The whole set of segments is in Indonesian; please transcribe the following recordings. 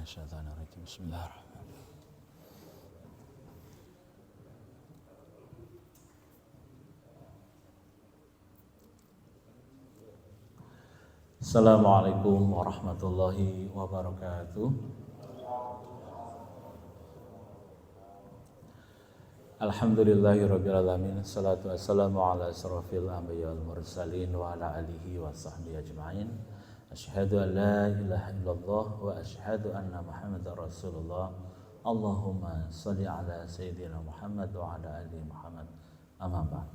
minasyaitonirrajim. Bismillahirrahmanirrahim. Assalamualaikum warahmatullahi wabarakatuh. Alhamdulillahirabbil alamin. Assalatu wassalamu ala asrofil anbiya wal mursalin wa ala alihi wa sahbihi ajma'in. Asyhadu an la ilaha illallah wa asyhadu anna Muhammadar Rasulullah. Allahumma shalli ala sayyidina Muhammad wa ala ali Muhammad. Amma ba'd.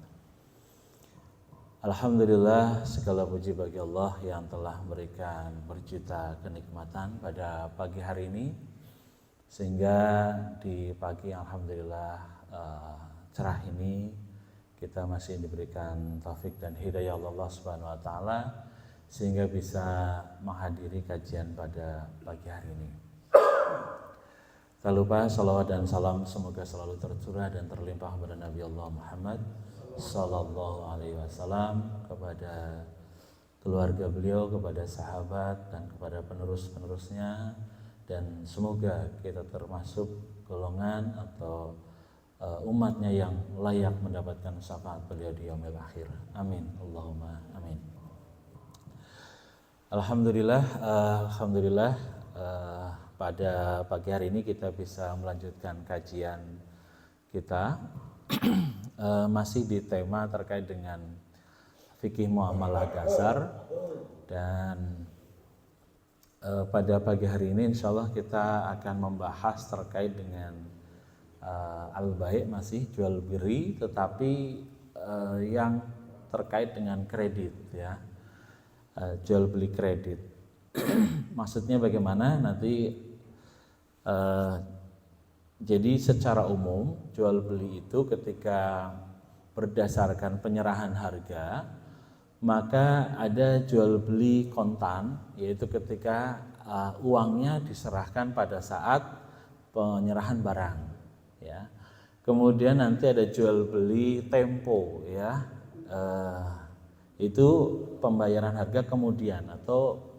Alhamdulillah, segala puji bagi Allah yang telah memberikan berjuta kenikmatan pada pagi hari ini, sehingga di pagi alhamdulillah cerah ini kita masih diberikan taufik dan hidayah Allah Subhanahu wa taala sehingga bisa menghadiri kajian pada pagi hari ini. Tak lupa salawat dan salam semoga selalu tercurah dan terlimpah kepada Nabi Allah Muhammad Sallallahu Alaihi Wasallam, kepada keluarga beliau, kepada sahabat dan kepada penerus-penerusnya, dan semoga kita termasuk golongan atau umatnya yang layak mendapatkan syafaat beliau di yaumil akhir. Amin. Allahumma amin. Alhamdulillah, pada pagi hari ini kita bisa melanjutkan kajian kita masih di tema terkait dengan fikih muamalah dasar, dan pada pagi hari ini insyaallah kita akan membahas terkait dengan al-bai', masih jual beli, tetapi yang terkait dengan kredit, ya, jual beli kredit. Maksudnya bagaimana? Nanti jadi secara umum jual beli itu ketika berdasarkan penyerahan harga, maka ada jual beli kontan, yaitu ketika uangnya diserahkan pada saat penyerahan barang, ya. Kemudian nanti ada jual beli tempo, ya, itu pembayaran harga kemudian, atau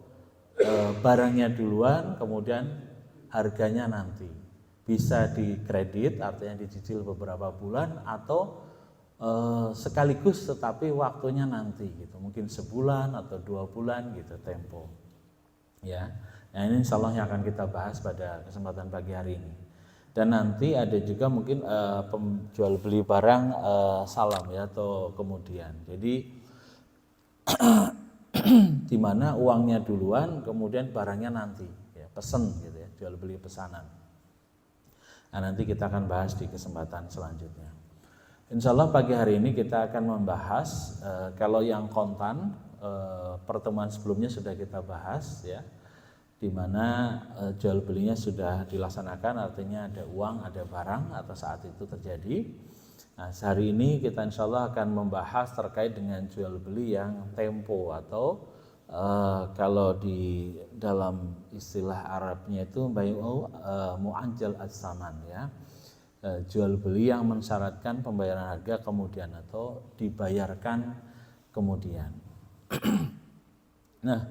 barangnya duluan kemudian harganya nanti. Bisa dikredit, artinya dicicil beberapa bulan, atau sekaligus tetapi waktunya nanti gitu, mungkin sebulan atau 2 bulan gitu tempo, ya. Nah, ini insyaallah yang akan kita bahas pada kesempatan pagi hari ini. Dan nanti ada juga mungkin penjual beli barang salam, ya, atau kemudian. Jadi di mana uangnya duluan kemudian barangnya nanti, ya, pesen gitu, ya, jual beli pesanan. Nah, nanti kita akan bahas di kesempatan selanjutnya. Insyaallah pagi hari ini kita akan membahas kalau yang kontan, pertemuan sebelumnya sudah kita bahas, ya, di mana jual belinya sudah dilaksanakan, artinya ada uang, ada barang atau saat itu terjadi. Nah, hari ini kita insyaallah akan membahas terkait dengan jual beli yang tempo, atau kalau di dalam istilah Arabnya itu bai'u mu'ajjal as-saman, ya, jual beli yang mensyaratkan pembayaran harga kemudian atau dibayarkan kemudian. Nah,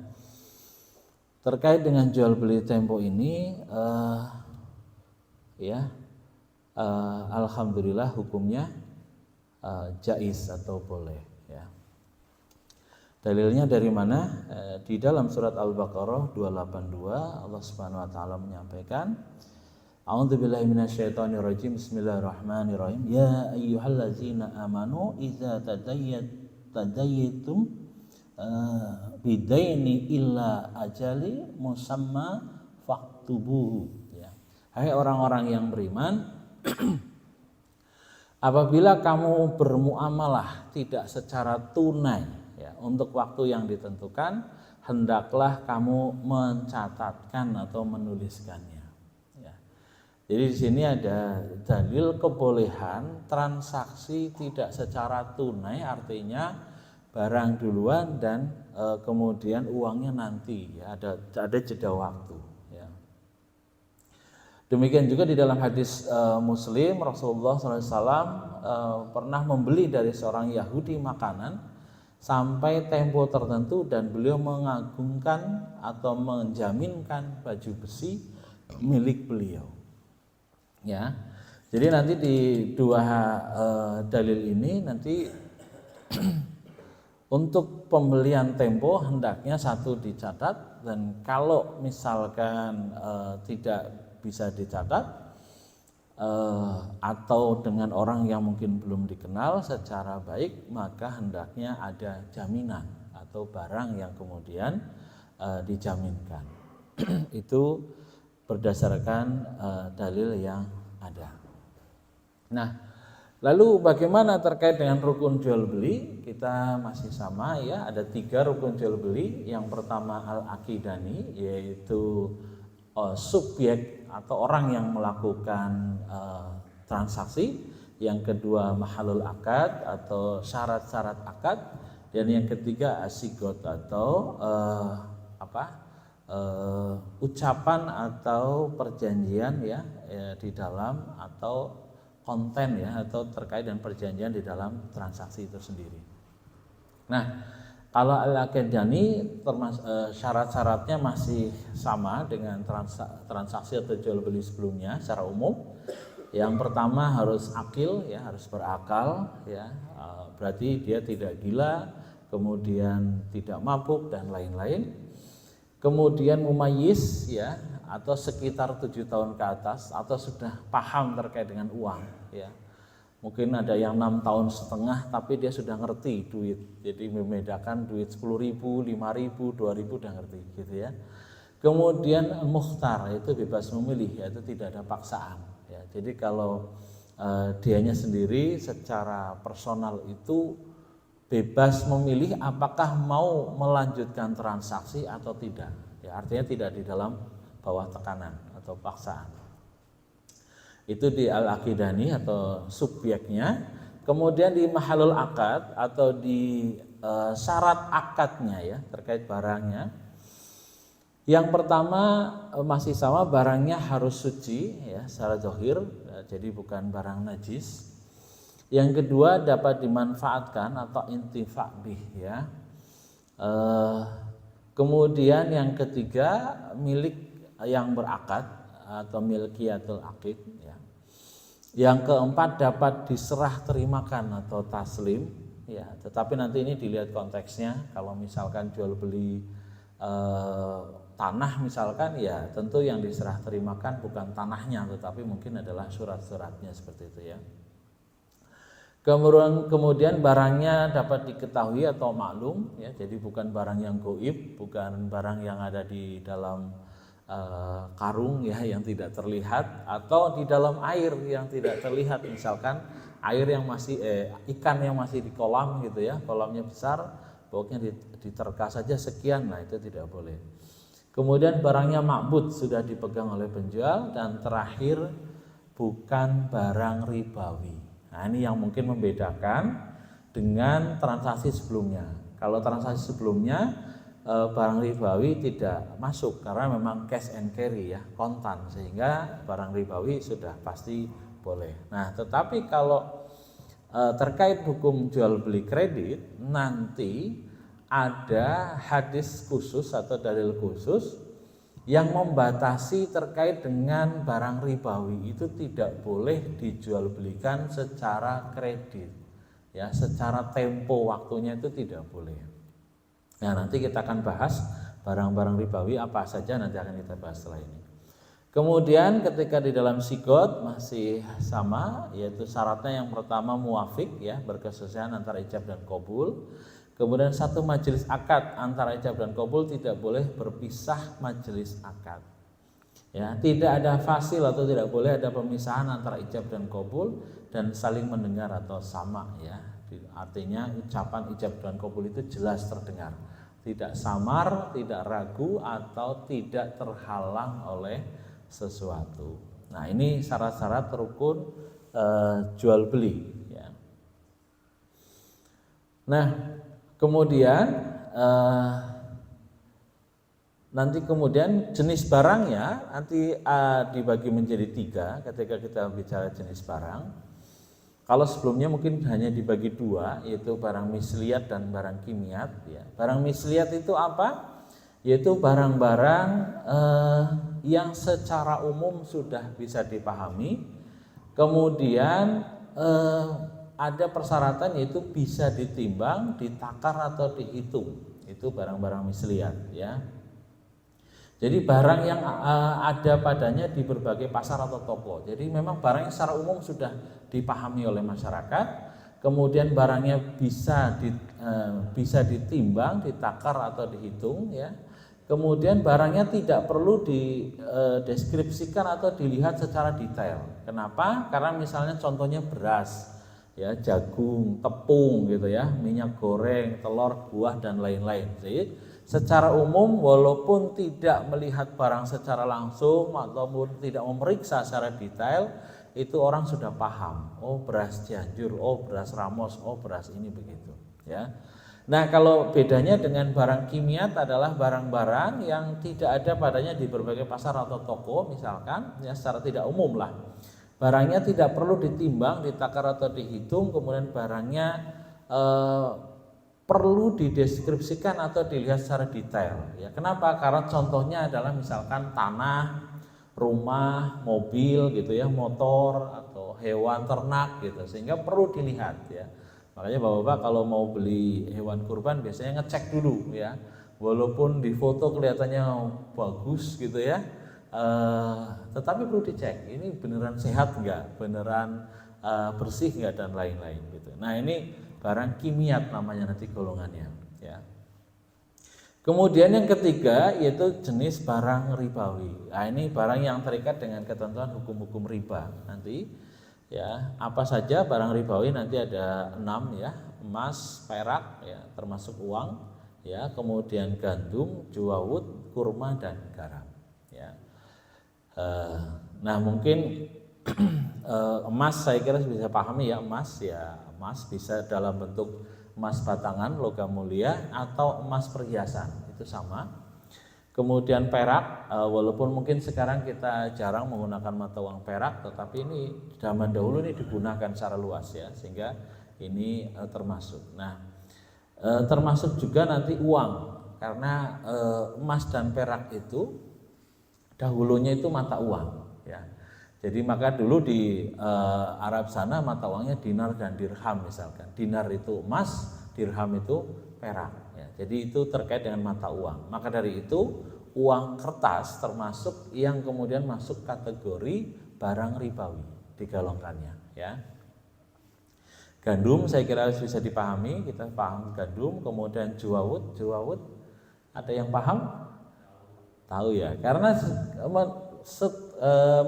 terkait dengan jual beli tempo ini, alhamdulillah hukumnya jaiz atau boleh, ya. Dalilnya dari mana? Di dalam surat Al-Baqarah 282 Allah Subhanahu wa taala menyampaikan, A'udzubillahi minasyaitonirrajim. Bismillahirrahmanirrahim. Ya ayyuhallazina amanu idza tadayyatum bidaini illa ajali musamma faktubuhu, ya. Hai orang-orang yang beriman, apabila kamu bermuamalah tidak secara tunai, ya, untuk waktu yang ditentukan, hendaklah kamu mencatatkan atau menuliskannya, ya. Jadi di sini ada dalil kebolehan transaksi tidak secara tunai, artinya barang duluan dan kemudian uangnya nanti, ya, ada jeda waktu, ya. Demikian juga di dalam hadis Muslim, Rasulullah SAW pernah membeli dari seorang Yahudi makanan sampai tempo tertentu, dan beliau mengagungkan atau menjaminkan baju besi milik beliau. Ya. Jadi nanti di dua dalil ini nanti untuk pembelian tempo hendaknya satu dicatat, dan kalau misalkan tidak bisa dicatat atau dengan orang yang mungkin belum dikenal secara baik, maka hendaknya ada jaminan atau barang yang kemudian dijaminkan. Itu berdasarkan dalil yang ada. Nah, lalu bagaimana terkait dengan rukun jual beli? Kita masih sama ya, ada 3 rukun jual beli. Yang pertama al-aqidani, yaitu subjek atau orang yang melakukan transaksi. Yang kedua mahalul akad atau syarat-syarat akad, dan yang ketiga asigot atau ucapan atau perjanjian ya di dalam, atau konten ya, atau terkait dengan perjanjian di dalam transaksi itu sendiri. Nah, kalau al-aqidani syarat-syaratnya masih sama dengan transaksi atau jual beli sebelumnya secara umum. Yang pertama harus akil ya, harus berakal ya, berarti dia tidak gila, kemudian tidak mabuk dan lain-lain. Kemudian mumayyiz ya, atau sekitar 7 tahun ke atas, atau sudah paham terkait dengan uang ya. Mungkin ada yang 6 tahun setengah tapi dia sudah ngerti duit, jadi membedakan duit 10.000, 5.000, 2.000 udah ngerti gitu ya. Kemudian mukhtar, itu bebas memilih, yaitu tidak ada paksaan ya. Jadi kalau dianya sendiri secara personal itu bebas memilih apakah mau melanjutkan transaksi atau tidak ya, artinya tidak di dalam bawah tekanan atau paksaan. Itu di al-aqidani atau subjeknya. Kemudian di mahalul akad atau di syarat akadnya ya, terkait barangnya. Yang pertama masih sama, barangnya harus suci ya secara zahir, jadi bukan barang najis. Yang kedua dapat dimanfaatkan atau intifa bih ya. Kemudian yang ketiga milik yang berakad atau milkiyatul aqid ya. Yang keempat dapat diserah terimakan atau taslim ya, tetapi nanti ini dilihat konteksnya. Kalau misalkan jual beli tanah misalkan ya, tentu yang diserah terimakan bukan tanahnya tetapi mungkin adalah surat-suratnya seperti itu ya. Kemudian barangnya dapat diketahui atau maklum ya, jadi bukan barang yang goib, bukan barang yang ada di dalam karung ya yang tidak terlihat, atau di dalam air yang tidak terlihat, misalkan air yang masih ikan yang masih di kolam gitu ya, kolamnya besar, pokoknya diterka saja sekian, nah itu tidak boleh. Kemudian barangnya makbud, sudah dipegang oleh penjual, dan terakhir bukan barang ribawi. Nah ini yang mungkin membedakan dengan transaksi sebelumnya. Kalau transaksi sebelumnya barang ribawi tidak masuk karena memang cash and carry ya, kontan, sehingga barang ribawi sudah pasti boleh. Nah tetapi kalau terkait hukum jual beli kredit, nanti ada hadis khusus atau dalil khusus yang membatasi terkait dengan barang ribawi, itu tidak boleh dijual belikan secara kredit ya, secara tempo waktunya itu tidak boleh. Nah nanti kita akan bahas barang-barang ribawi apa saja, nanti akan kita bahas setelah ini. Kemudian ketika di dalam sigot masih sama, yaitu syaratnya yang pertama muafik ya, berkesesuaian antara ijab dan qabul. Kemudian satu majelis akad antara ijab dan qabul, tidak boleh berpisah majelis akad. Ya, tidak ada fasil atau tidak boleh ada pemisahan antara ijab dan qabul dan saling mendengar atau sama ya. Artinya ucapan ijab dan qabul itu jelas terdengar, tidak samar, tidak ragu, atau tidak terhalang oleh sesuatu. Nah ini syarat-syarat rukun jual beli ya. Nah kemudian nanti kemudian jenis barangnya nanti dibagi menjadi 3 ketika kita bicara jenis barang. Kalau sebelumnya mungkin hanya dibagi 2, yaitu barang misliat dan barang kimiat ya. Barang misliat itu apa? yaitu barang-barang yang secara umum sudah bisa dipahami, kemudian ada persyaratan yaitu bisa ditimbang, ditakar atau dihitung. Itu barang-barang misliat ya. Jadi barang yang ada padanya di berbagai pasar atau toko. Jadi memang barang yang secara umum sudah dipahami oleh masyarakat, kemudian barangnya bisa ditimbang, ditakar atau dihitung ya. Kemudian barangnya tidak perlu dideskripsikan atau dilihat secara detail. Kenapa? Karena misalnya contohnya beras, ya, jagung, tepung gitu ya, minyak goreng, telur, buah dan lain-lain. Jadi secara umum walaupun tidak melihat barang secara langsung ataupun tidak memeriksa secara detail, itu orang sudah paham. Oh, beras Cianjur, oh beras Ramos, oh beras ini begitu, ya. Nah, kalau bedanya dengan barang kimiat adalah barang-barang yang tidak ada padanya di berbagai pasar atau toko misalkan, ya secara tidak umum lah. Barangnya tidak perlu ditimbang, ditakar atau dihitung, kemudian barangnya perlu dideskripsikan atau dilihat secara detail. Ya, kenapa? Karena contohnya adalah misalkan tanah, rumah, mobil gitu ya, motor atau hewan ternak gitu, sehingga perlu dilihat ya. Makanya Bapak-bapak kalau mau beli hewan kurban biasanya ngecek dulu ya. Walaupun di foto kelihatannya bagus gitu ya, tetapi perlu dicek ini beneran sehat enggak, beneran bersih enggak dan lain-lain gitu. Nah, ini barang kimiat namanya nanti golongannya ya. Kemudian yang ketiga yaitu jenis barang ribawi. Nah, ini barang yang terikat dengan ketentuan hukum-hukum riba nanti. Ya, apa saja barang ribawi nanti ada 6 ya, emas, perak ya, termasuk uang ya, kemudian gandum, juawut, kurma dan garam ya. Nah, mungkin emas saya kira bisa pahami ya, emas bisa dalam bentuk emas batangan logam mulia atau emas perhiasan, itu sama. Kemudian perak, walaupun mungkin sekarang kita jarang menggunakan mata uang perak, tetapi ini zaman dahulu ini digunakan secara luas ya, sehingga ini termasuk. Nah, termasuk juga nanti uang, karena emas dan perak itu dahulunya itu mata uang ya. Jadi maka dulu di Arab sana mata uangnya dinar dan dirham misalkan. Dinar itu emas, dirham itu perak. Jadi itu terkait dengan mata uang. Maka dari itu uang kertas termasuk yang kemudian masuk kategori barang ribawi digolongkannya ya. Gandum saya kira harus bisa dipahami, kita paham gandum. Kemudian juawut ada yang paham? Tahu ya, karena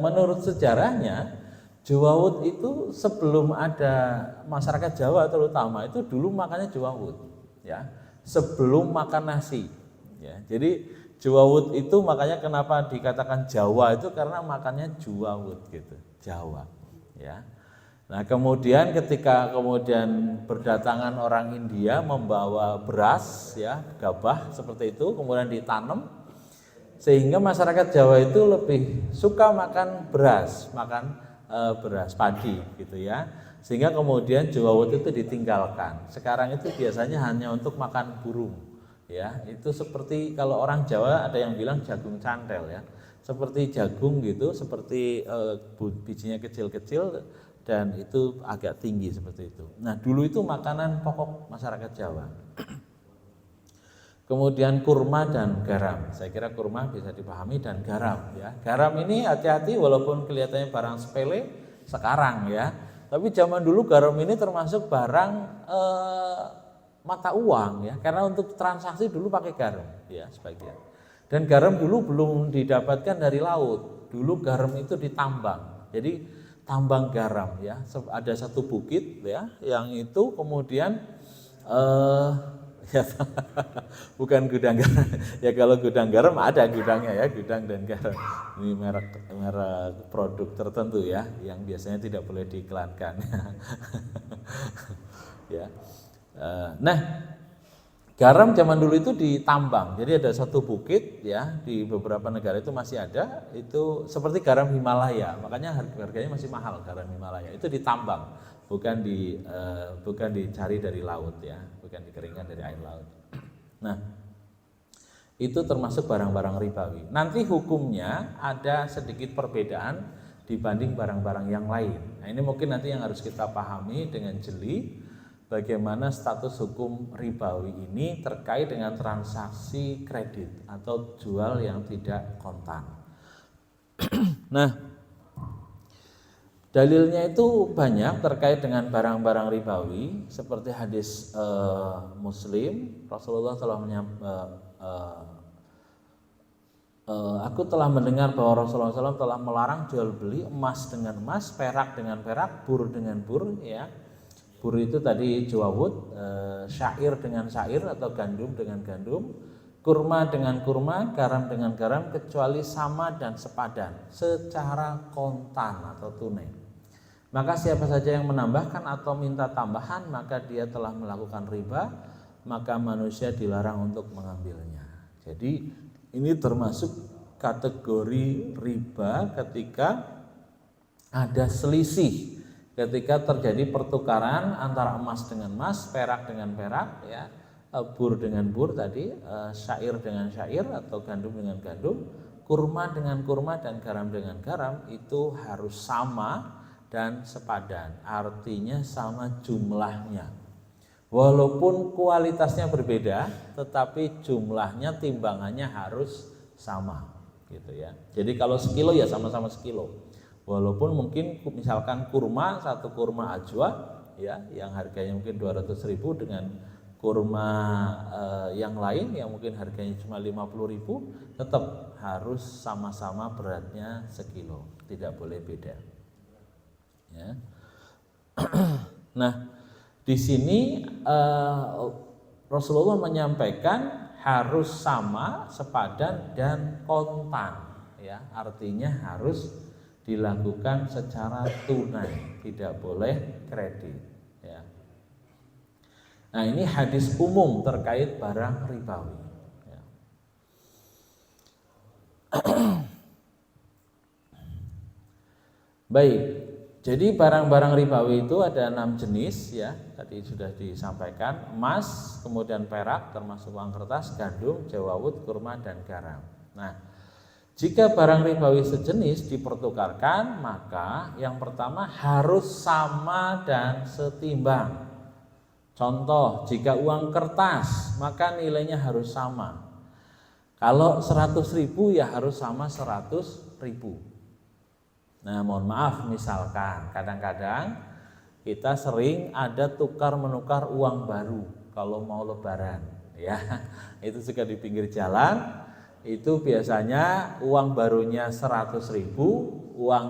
menurut sejarahnya juawut itu sebelum ada masyarakat Jawa terutama itu dulu makannya juawut ya. Sebelum makan nasi ya. Jadi juawut itu makanya kenapa dikatakan Jawa itu karena makannya juawut gitu, Jawa ya. Nah, kemudian ketika berdatangan orang India membawa beras ya, gabah seperti itu kemudian ditanam, sehingga masyarakat Jawa itu lebih suka makan beras padi gitu ya. Sehingga kemudian juawut itu ditinggalkan. Sekarang itu biasanya hanya untuk makan burung ya. Itu seperti kalau orang Jawa ada yang bilang jagung cantel ya. Seperti jagung gitu, seperti bijinya kecil-kecil dan itu agak tinggi seperti itu. Nah, dulu itu makanan pokok masyarakat Jawa. Kemudian kurma dan garam. Saya kira kurma bisa dipahami dan garam ya. Garam ini hati-hati walaupun kelihatannya barang sepele sekarang ya. Tapi zaman dulu garam ini termasuk barang mata uang ya, karena untuk transaksi dulu pakai garam ya sebagian. Dan garam dulu belum didapatkan dari laut, dulu garam itu ditambang. Jadi tambang garam ya, ada satu bukit ya, yang itu kemudian ya, bukan gudang garam ya, kalau gudang garam ada gudangnya ya, gudang dan garam ini merek produk tertentu ya yang biasanya tidak boleh diiklankan ya. Nah, garam zaman dulu itu ditambang, jadi ada satu bukit ya, di beberapa negara itu masih ada, itu seperti garam Himalaya, makanya harganya masih mahal. Garam Himalaya itu ditambang, bukan dicari dari laut ya, bukan dikeringkan dari air laut. Nah, itu termasuk barang-barang ribawi. Nanti hukumnya ada sedikit perbedaan dibanding barang-barang yang lain. Nah, ini mungkin nanti yang harus kita pahami dengan jeli, bagaimana status hukum ribawi ini terkait dengan transaksi kredit atau jual yang tidak kontan. Nah, dalilnya itu banyak terkait dengan barang-barang ribawi, seperti hadis Muslim. Rasulullah telah aku telah mendengar bahwa Rasulullah SAW telah melarang jual beli emas dengan emas, perak dengan perak, bur dengan bur. Ya, bur itu tadi jawawud, syair dengan syair atau gandum dengan gandum, kurma dengan kurma, garam dengan garam, kecuali sama dan sepadan secara kontan atau tunai. Maka siapa saja yang menambahkan atau minta tambahan, maka dia telah melakukan riba, maka manusia dilarang untuk mengambilnya. Jadi ini termasuk kategori riba ketika ada selisih, ketika terjadi pertukaran antara emas dengan emas, perak dengan perak, ya, bur dengan bur tadi, syair dengan syair atau gandum dengan gandum, kurma dengan kurma dan garam dengan garam, itu harus sama dan sepadan, artinya sama jumlahnya. Walaupun kualitasnya berbeda, tetapi jumlahnya, timbangannya harus sama, gitu ya. Jadi kalau sekilo ya sama-sama sekilo. Walaupun mungkin misalkan kurma, satu kurma ajwa, ya, yang harganya mungkin 200.000 dengan kurma yang lain yang mungkin harganya cuma 50.000, tetap harus sama-sama beratnya sekilo, tidak boleh beda. Ya. Nah, di sini Rasulullah menyampaikan harus sama, sepadan dan kontan, ya, artinya harus dilakukan secara tunai, tidak boleh kredit, ya. Nah, ini hadis umum terkait barang ribawi, ya. Baik. Jadi barang-barang ribawi itu ada 6 jenis, ya, tadi sudah disampaikan, emas, kemudian perak termasuk uang kertas, gandum, jawawud, kurma dan garam. Nah, jika barang ribawi sejenis dipertukarkan, maka yang pertama harus sama dan setimbang. Contoh, jika uang kertas maka nilainya harus sama. Kalau 100.000 ya harus sama 100.000. Nah, mohon maaf, misalkan kadang-kadang kita sering ada tukar menukar uang baru kalau mau lebaran, ya. Itu juga di pinggir jalan, itu biasanya uang barunya 100.000, uang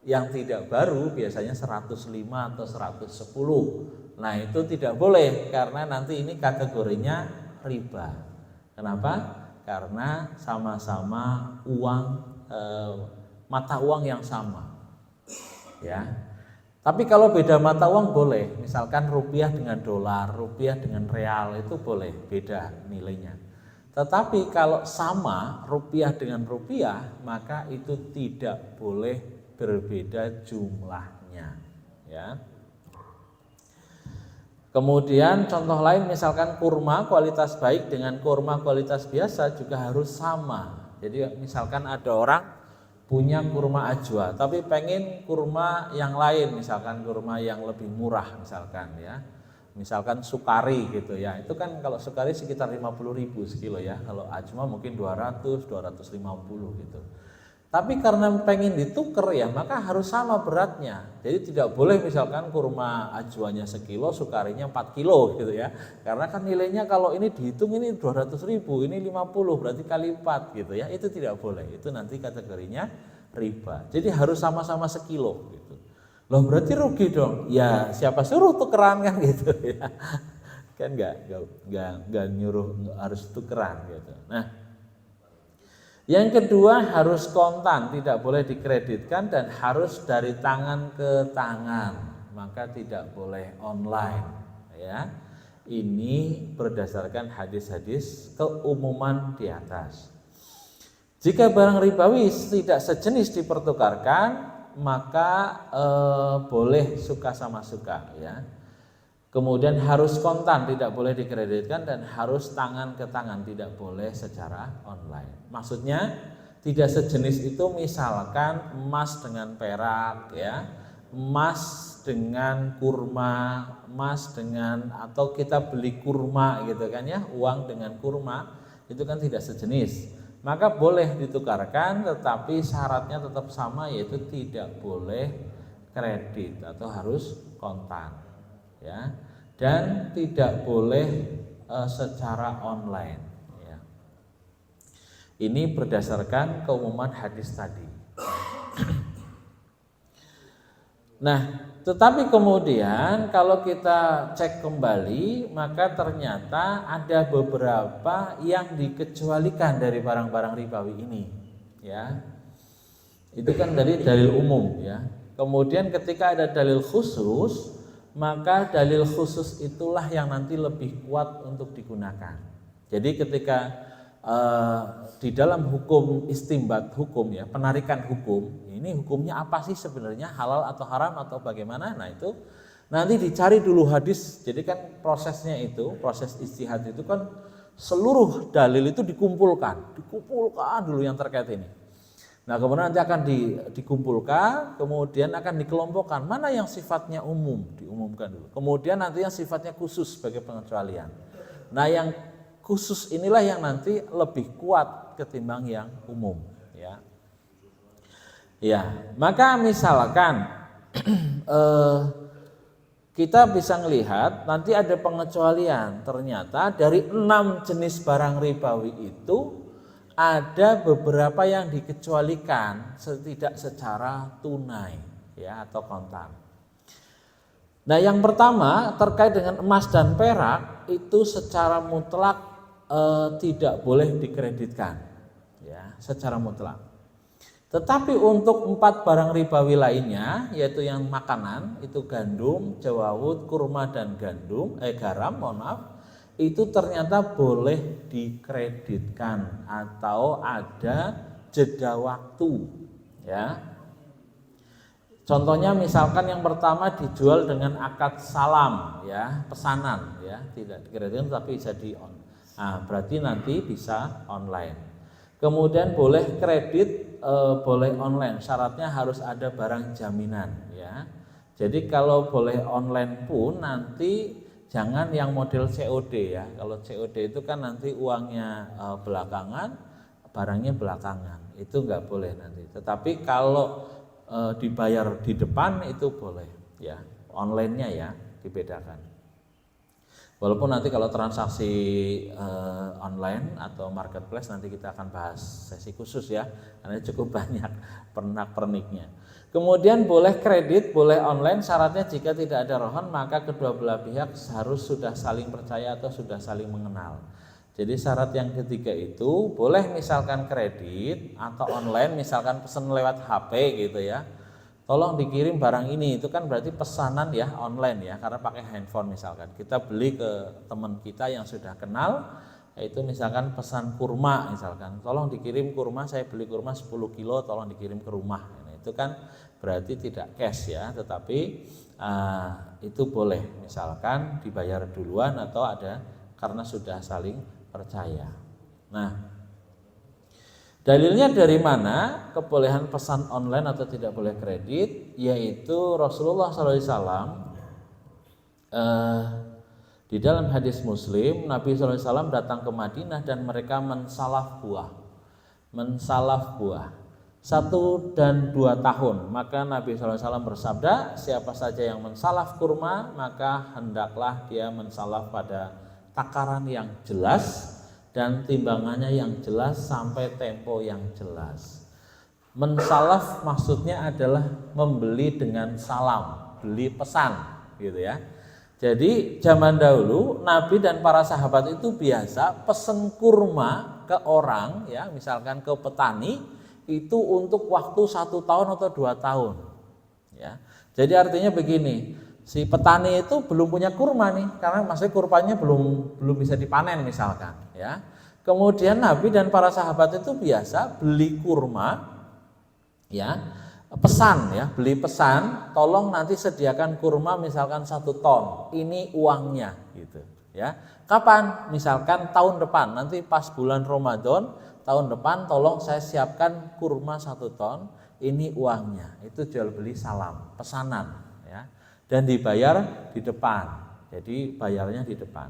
yang tidak baru biasanya 105 atau 110. Nah, itu tidak boleh karena nanti ini kategorinya riba. Kenapa? Karena sama-sama uang mata uang yang sama, ya. Tapi kalau beda mata uang boleh, misalkan rupiah dengan dolar, rupiah dengan real, itu boleh beda nilainya. Tetapi kalau sama rupiah dengan rupiah, maka itu tidak boleh berbeda jumlahnya, ya. Kemudian contoh lain, misalkan kurma kualitas baik dengan kurma kualitas biasa juga harus sama. Jadi misalkan ada orang punya kurma ajwa, tapi pengen kurma yang lain, misalkan kurma yang lebih murah, misalkan, ya, misalkan sukari gitu, ya. Itu kan kalau sukari sekitar 50.000 sekilo, ya. Kalau ajwa mungkin 200, 250 gitu. Tapi karena pengen ditukar, ya, maka harus sama beratnya. Jadi tidak boleh misalkan kurma ajwanya sekilo, sukarinya 4 kilo gitu, ya. Karena kan nilainya kalau ini dihitung ini 200.000, ini 50, berarti kali 4 gitu, ya. Itu tidak boleh. Itu nanti kategorinya riba. Jadi harus sama-sama sekilo gitu. Loh, berarti rugi dong. Ya, siapa suruh tukeran kan gitu, ya. Kan enggak nyuruh harus tukeran gitu. Nah, yang kedua harus kontan, tidak boleh dikreditkan dan harus dari tangan ke tangan, maka tidak boleh online, ya. Ini berdasarkan hadis-hadis keumuman di atas. Jika barang ribawi tidak sejenis dipertukarkan, maka boleh suka sama suka, ya. Kemudian harus kontan, tidak boleh dikreditkan, dan harus tangan ke tangan, tidak boleh secara online. Maksudnya tidak sejenis itu misalkan emas dengan perak ya, emas dengan kurma, emas dengan, atau kita beli kurma gitu kan ya, uang dengan kurma, itu kan tidak sejenis. Maka boleh ditukarkan, tetapi syaratnya tetap sama, yaitu tidak boleh kredit atau harus kontan ya, dan tidak boleh secara online ya. Ini berdasarkan keumuman hadis tadi. Nah, tetapi kemudian kalau kita cek kembali, maka ternyata ada beberapa yang dikecualikan dari barang-barang ribawi ini ya. Itu kan dari dalil umum ya. Kemudian ketika ada dalil khusus, maka dalil khusus itulah yang nanti lebih kuat untuk digunakan. Jadi ketika di dalam hukum istimbat hukum ya, penarikan hukum, ini hukumnya apa sih sebenarnya, halal atau haram atau bagaimana? Nah itu nanti dicari dulu hadis. Jadi kan prosesnya itu, proses ijtihad itu kan seluruh dalil itu dikumpulkan dulu yang terkait ini. Nah kemudian nanti akan dikumpulkan, kemudian akan dikelompokkan mana yang sifatnya umum, diumumkan dulu. Kemudian nanti yang sifatnya khusus sebagai pengecualian. Nah yang khusus inilah yang nanti lebih kuat ketimbang yang umum ya. Ya, maka misalkan kita bisa melihat nanti ada pengecualian. Ternyata dari 6 jenis barang ribawi itu ada beberapa yang dikecualikan tidak secara tunai ya atau kontan. Nah, yang pertama terkait dengan emas dan perak itu secara mutlak tidak boleh dikreditkan ya, secara mutlak. Tetapi untuk 4 barang ribawi lainnya, yaitu yang makanan, itu gandum, jawawut, kurma dan garam, itu ternyata boleh dikreditkan atau ada jeda waktu ya. Contohnya misalkan yang pertama dijual dengan akad salam ya, pesanan ya, tidak dikreditkan tapi bisa berarti nanti bisa online. Kemudian boleh kredit, boleh online, syaratnya harus ada barang jaminan ya. Jadi kalau boleh online pun nanti jangan yang model COD ya. Kalau COD itu kan nanti uangnya belakangan, barangnya belakangan. Itu enggak boleh nanti. Tetapi kalau dibayar di depan itu boleh ya. Online-nya ya dibedakan. Walaupun nanti kalau transaksi online atau marketplace nanti kita akan bahas sesi khusus ya, karena cukup banyak pernak-perniknya. Kemudian boleh kredit, boleh online, syaratnya jika tidak ada rohon maka kedua belah pihak harus sudah saling percaya atau sudah saling mengenal. Jadi syarat yang ketiga itu boleh misalkan kredit atau online, misalkan pesan lewat HP gitu ya. Tolong dikirim barang ini, itu kan berarti pesanan ya online ya, karena pakai handphone misalkan. Kita beli ke teman kita yang sudah kenal, yaitu misalkan pesan kurma misalkan. Tolong dikirim kurma, saya beli kurma 10 kilo, tolong dikirim ke rumah. Nah, itu kan berarti tidak cash ya, tetapi itu boleh misalkan dibayar duluan atau ada karena sudah saling percaya. Nah, dalilnya dari mana kebolehan pesan online atau tidak boleh kredit? Yaitu Rasulullah SAW di dalam hadis Muslim, Nabi SAW datang ke Madinah dan mereka mensalaf buah 1 dan 2 tahun. Maka Nabi SAW bersabda, siapa saja yang mensalaf kurma maka hendaklah dia mensalaf pada takaran yang jelas dan timbangannya yang jelas sampai tempo yang jelas. Mensalaf maksudnya adalah membeli dengan salam, beli pesan gitu ya. Jadi zaman dahulu Nabi dan para sahabat itu biasa pesen kurma ke orang ya, misalkan ke petani itu untuk waktu 1 tahun atau 2 tahun ya. Jadi artinya begini, si petani itu belum punya kurma nih, karena maksudnya kurmanya belum bisa dipanen misalkan ya. Kemudian Nabi dan para sahabat itu biasa beli kurma ya, pesan ya, beli pesan, tolong nanti sediakan kurma misalkan 1 ton, ini uangnya gitu ya. Kapan? Misalkan tahun depan, nanti pas bulan Ramadan tahun depan tolong saya siapkan kurma 1 ton, ini uangnya. Itu jual beli salam, pesanan ya. Dan dibayar di depan. Jadi bayarnya di depan.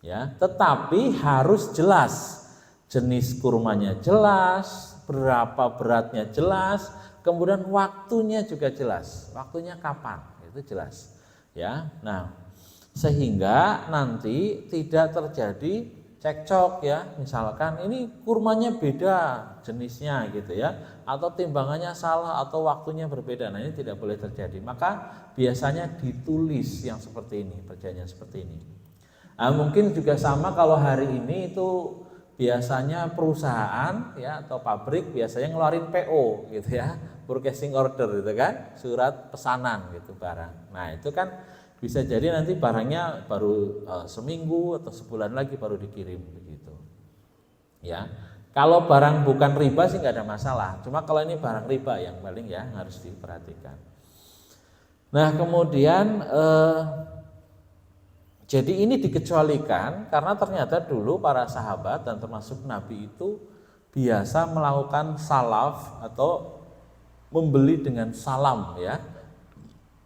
Ya, tetapi harus jelas. Jenis kurmanya jelas, berapa beratnya jelas, kemudian waktunya juga jelas. Waktunya kapan? Itu jelas. Ya. Nah, sehingga nanti tidak terjadi cekcok ya. Misalkan ini kurmanya beda jenisnya gitu ya, atau timbangannya salah atau waktunya berbeda. Nah, ini tidak boleh terjadi. Maka biasanya ditulis yang seperti ini, perjanjian seperti ini. Nah, mungkin juga sama kalau hari ini itu biasanya perusahaan ya atau pabrik biasanya ngeluarin PO gitu ya, purchasing order gitu kan, surat pesanan gitu barang. Nah, itu kan bisa jadi nanti barangnya baru seminggu atau sebulan lagi baru dikirim begitu. Ya. Kalau barang bukan riba sih nggak ada masalah. Cuma kalau ini barang riba yang paling ya harus diperhatikan. Nah, kemudian jadi ini dikecualikan karena ternyata dulu para sahabat dan termasuk Nabi itu biasa melakukan salaf atau membeli dengan salam ya,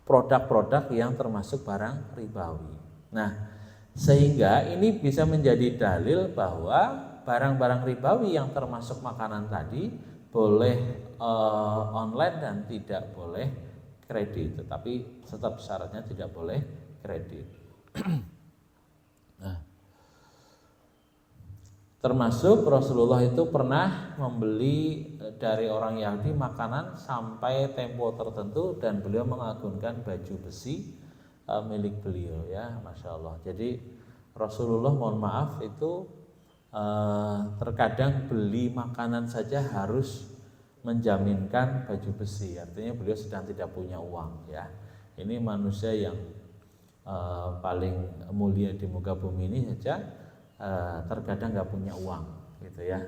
produk-produk yang termasuk barang ribawi. Nah, sehingga ini bisa menjadi dalil bahwa barang-barang ribawi yang termasuk makanan tadi boleh online dan tidak boleh kredit, tetapi tetap syaratnya tidak boleh kredit. Nah, termasuk Rasulullah itu pernah membeli dari orang Yahudi makanan sampai tempo tertentu dan beliau mengagungkan baju besi milik beliau ya, Masya Allah. Jadi Rasulullah mohon maaf itu terkadang beli makanan saja harus menjaminkan baju besi, artinya beliau sedang tidak punya uang ya. Ini manusia yang paling mulia di muka bumi ini saja terkadang nggak punya uang gitu ya.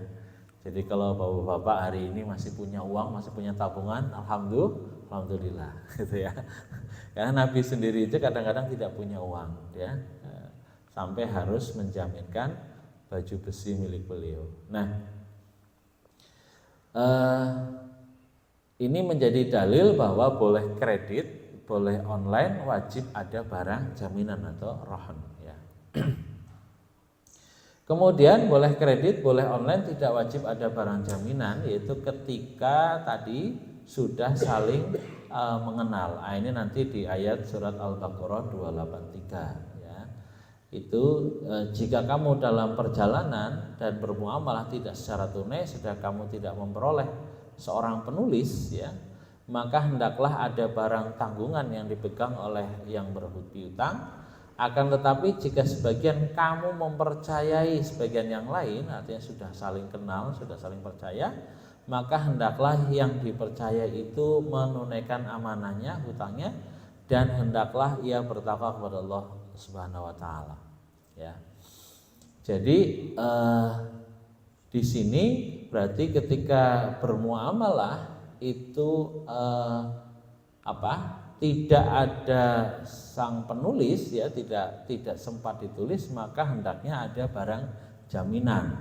Jadi kalau bapak-bapak hari ini masih punya uang, masih punya tabungan, alhamdulillah gitu ya. Karena Nabi sendiri itu kadang-kadang tidak punya uang ya, sampai harus menjaminkan baju besi milik beliau. Nah, ini menjadi dalil bahwa boleh kredit, boleh online, wajib ada barang jaminan atau rahn ya. Kemudian boleh kredit, boleh online, tidak wajib ada barang jaminan, yaitu ketika tadi sudah saling mengenal. Nah, ini nanti di ayat surat Al-Baqarah 283 ya. Itu jika kamu dalam perjalanan dan bermuamalah tidak secara tunai, sedang kamu tidak memperoleh seorang penulis ya, maka hendaklah ada barang tanggungan yang dipegang oleh yang berpiutang. Akan tetapi jika sebagian kamu mempercayai sebagian yang lain, artinya sudah saling kenal, sudah saling percaya, maka hendaklah yang dipercaya itu menunaikan amanahnya, hutangnya, dan hendaklah ia bertakwa kepada Allah Subhanahu wa taala. Ya. Jadi di sini berarti ketika bermuamalah itu tidak ada sang penulis ya, tidak sempat ditulis, maka hendaknya ada barang jaminan.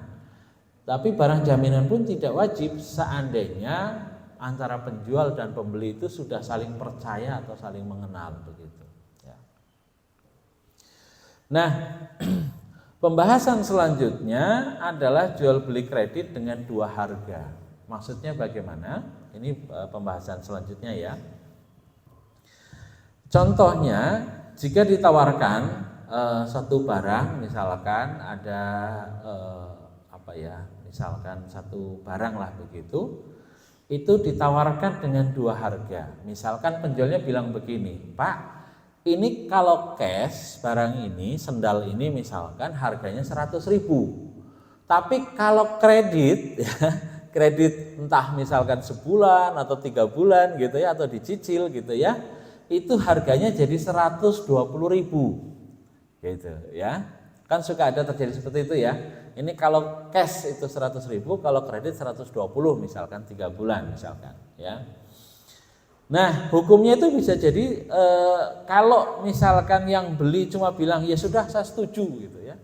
Tapi barang jaminan pun tidak wajib seandainya antara penjual dan pembeli itu sudah saling percaya atau saling mengenal begitu ya. Nah, pembahasan selanjutnya adalah jual beli kredit dengan dua harga. Maksudnya bagaimana? Ini pembahasan selanjutnya ya. Contohnya, jika ditawarkan satu barang, misalkan ada misalkan satu barang lah begitu, itu ditawarkan dengan dua harga. Misalkan penjualnya bilang begini, Pak, ini kalau cash barang ini, sendal ini misalkan harganya 100.000. Tapi kalau kredit, ya, kredit entah misalkan sebulan atau 3 bulan gitu ya, atau dicicil gitu ya, itu harganya jadi 120.000 gitu ya. Kan suka ada terjadi seperti itu ya. Ini kalau cash itu 100.000, kalau kredit 120 misalkan 3 bulan misalkan ya. Nah, hukumnya itu bisa jadi kalau misalkan yang beli cuma bilang ya sudah saya setuju gitu ya.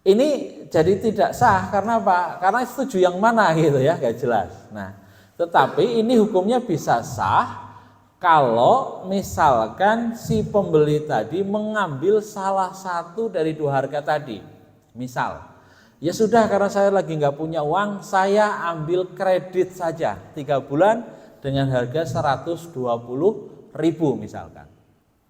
Ini jadi tidak sah karena apa? Karena setuju yang mana gitu ya, nggak jelas. Nah, tetapi ini hukumnya bisa sah kalau misalkan si pembeli tadi mengambil salah satu dari dua harga tadi. Misal, ya sudah karena saya lagi nggak punya uang, saya ambil kredit saja 3 bulan dengan harga 120.000 misalkan.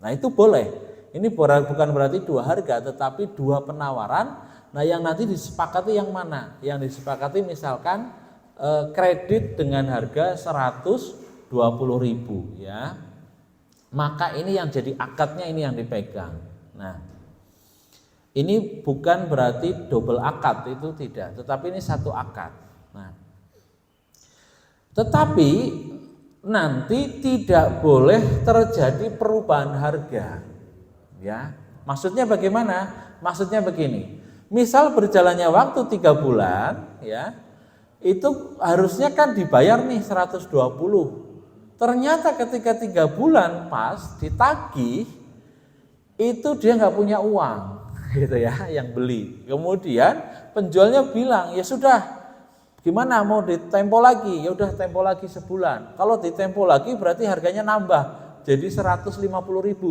Nah itu boleh. Ini bukan berarti dua harga, tetapi dua penawaran. Nah yang nanti disepakati yang mana? Yang disepakati misalkan kredit dengan harga 120.000 ya. Maka ini yang jadi akadnya ini yang dipegang. Nah ini bukan berarti double akad, itu tidak, tetapi ini satu akad. Nah tetapi nanti tidak boleh terjadi perubahan harga. Ya, maksudnya bagaimana? Maksudnya begini. Misal berjalannya waktu 3 bulan, ya, itu harusnya kan dibayar nih 120. Ternyata ketika 3 bulan pas ditagih, itu dia nggak punya uang, gitu ya, yang beli. Kemudian penjualnya bilang, ya sudah, gimana mau ditempo lagi? Ya udah tempo lagi sebulan. Kalau ditempo lagi berarti harganya nambah, jadi 150.000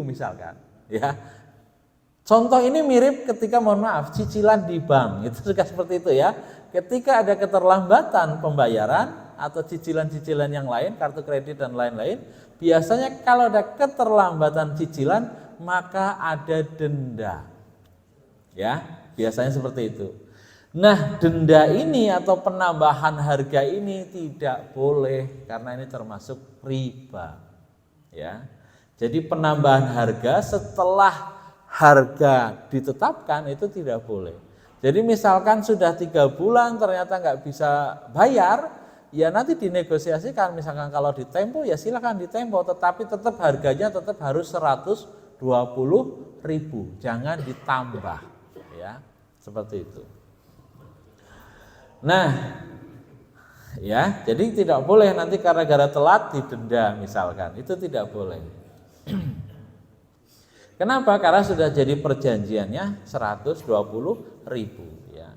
misalkan, ya. Contoh ini mirip ketika mohon maaf cicilan di bank, itu juga seperti itu ya. Ketika ada keterlambatan pembayaran atau cicilan-cicilan yang lain, kartu kredit dan lain-lain, biasanya kalau ada keterlambatan cicilan maka ada denda. Ya, biasanya seperti itu. Nah, denda ini atau penambahan harga ini tidak boleh karena ini termasuk riba. Ya. Jadi penambahan harga setelah harga ditetapkan itu tidak boleh. Jadi misalkan sudah 3 bulan ternyata nggak bisa bayar, ya nanti dinegosiasikan. Misalkan kalau ditempo ya silakan ditempo, tetapi tetap harganya tetap harus 120.000, jangan ditambah, ya seperti itu. Nah, ya jadi tidak boleh nanti karena gara telat didenda misalkan, itu tidak boleh. Kenapa? Karena sudah jadi perjanjiannya 120.000 ya.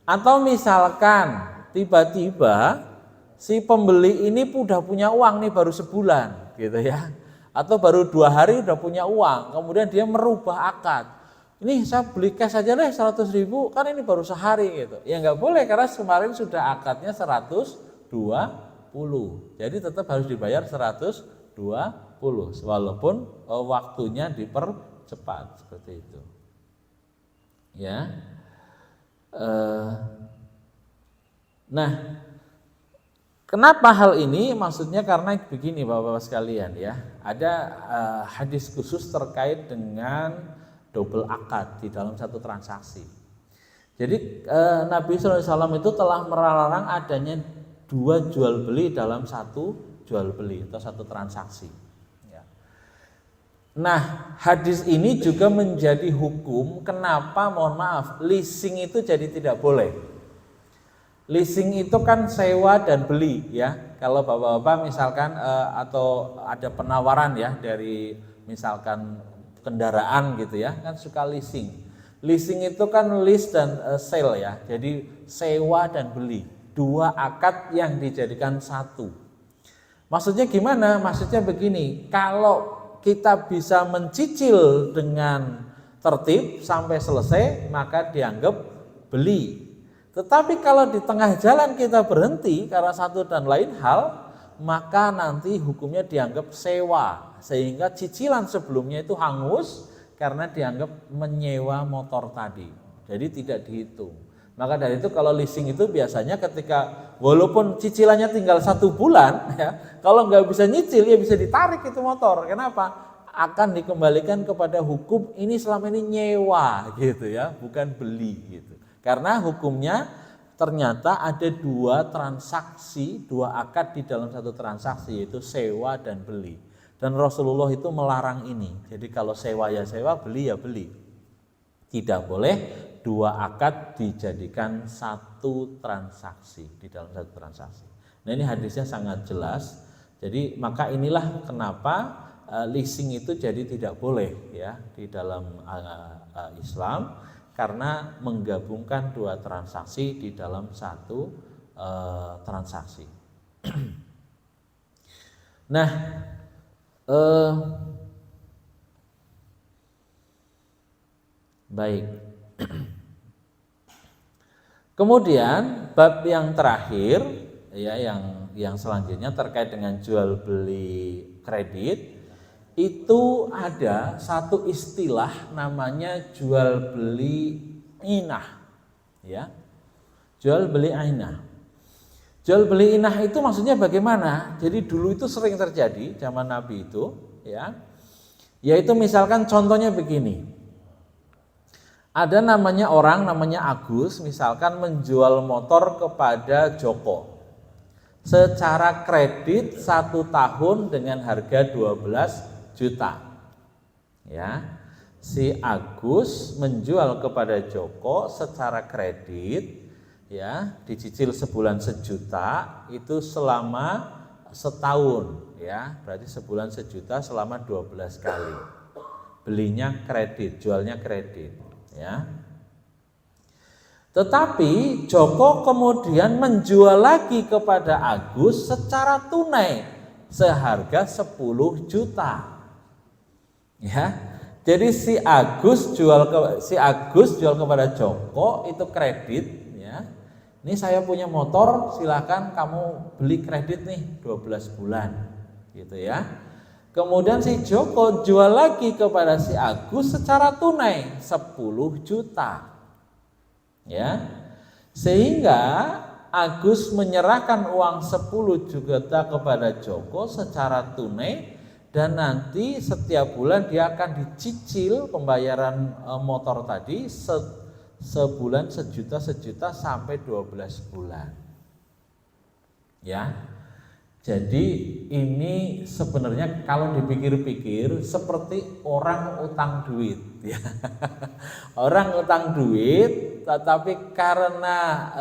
Atau misalkan tiba-tiba si pembeli ini udah punya uang nih baru sebulan gitu ya. Atau baru 2 hari udah punya uang, kemudian dia merubah akad. Ini saya beli cash aja deh 100.000, kan ini baru sehari gitu. Ya nggak boleh karena kemarin sudah akadnya 120. Jadi tetap harus dibayar 120. Walaupun waktunya dipercepat seperti itu, ya. Nah, kenapa hal ini? Maksudnya karena begini Bapak-bapak sekalian ya, ada hadis khusus terkait dengan double akad di dalam satu transaksi. Jadi Nabi SAW itu telah melarang adanya 2 jual beli dalam satu jual beli atau satu transaksi. Nah, hadis ini juga menjadi hukum kenapa mohon maaf leasing itu jadi tidak boleh. Leasing itu kan sewa dan beli ya. Kalau bapak-bapak misalkan atau ada penawaran ya dari misalkan kendaraan gitu ya, kan suka leasing. Leasing itu kan lease dan sale ya. Jadi sewa dan beli, 2 akad yang dijadikan satu. Maksudnya gimana? Maksudnya begini, kalau kita bisa mencicil dengan tertib sampai selesai maka dianggap beli. Tetapi kalau di tengah jalan kita berhenti karena satu dan lain hal, maka nanti hukumnya dianggap sewa, sehingga cicilan sebelumnya itu hangus karena dianggap menyewa motor tadi. Jadi tidak dihitung. Maka dari itu kalau leasing itu biasanya ketika walaupun cicilannya tinggal 1 bulan ya, kalau nggak bisa nyicil ya bisa ditarik itu motor. Kenapa? Akan dikembalikan kepada hukum ini selama ini nyewa gitu ya, bukan beli gitu. Karena hukumnya ternyata ada 2 transaksi, 2 akad di dalam satu transaksi, yaitu sewa dan beli. Dan Rasulullah itu melarang ini. Jadi kalau sewa ya sewa, beli ya beli. Tidak boleh 2 akad dijadikan satu transaksi di dalam satu transaksi. Nah ini hadisnya sangat jelas. Jadi maka inilah kenapa leasing itu jadi tidak boleh ya di dalam Islam, karena menggabungkan dua transaksi di dalam satu transaksi. Nah, baik. Kemudian bab yang terakhir ya yang selanjutnya terkait dengan jual beli kredit, itu ada satu istilah namanya jual beli inah ya. Jual beli inah. Jual beli inah itu maksudnya bagaimana? Jadi dulu itu sering terjadi zaman Nabi itu ya. Yaitu misalkan contohnya begini. Ada orang namanya Agus, misalkan menjual motor kepada Joko secara kredit 1 tahun dengan harga 12 juta. Ya, si Agus menjual kepada Joko secara kredit, ya, dicicil sebulan 1 juta, itu selama setahun, ya, berarti sebulan 1 juta selama 12 kali. Belinya kredit, jualnya kredit. Ya. Tetapi Joko kemudian menjual lagi kepada Agus secara tunai seharga 10 juta. Ya. Jadi si Agus jual kepada Joko itu kredit ya. Ini saya punya motor, silakan kamu beli kredit nih 12 bulan. Gitu ya. Kemudian si Joko jual lagi kepada si Agus secara tunai 10 juta. Ya. Sehingga Agus menyerahkan uang 10 juta kepada Joko secara tunai, dan nanti setiap bulan dia akan dicicil pembayaran motor tadi sebulan 1 juta sampai 12 bulan. Ya. Jadi ini sebenarnya kalau dipikir-pikir seperti orang utang duit ya. Orang utang duit tetapi karena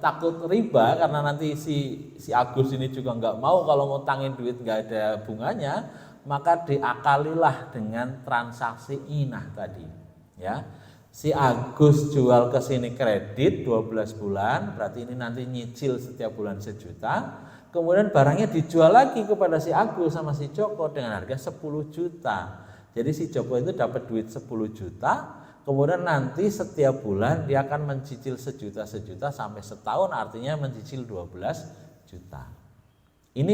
takut riba, karena nanti si Agus ini juga nggak mau kalau ngutangin duit nggak ada bunganya, maka diakalilah dengan transaksi inah tadi ya. Si Agus jual ke sini kredit 12 bulan, berarti ini nanti nyicil setiap bulan 1 juta. Kemudian barangnya dijual lagi kepada si Agus sama si Joko dengan harga 10 juta. Jadi si Joko itu dapat duit 10 juta, kemudian nanti setiap bulan dia akan mencicil 1 juta sampai setahun, artinya mencicil 12 juta. Ini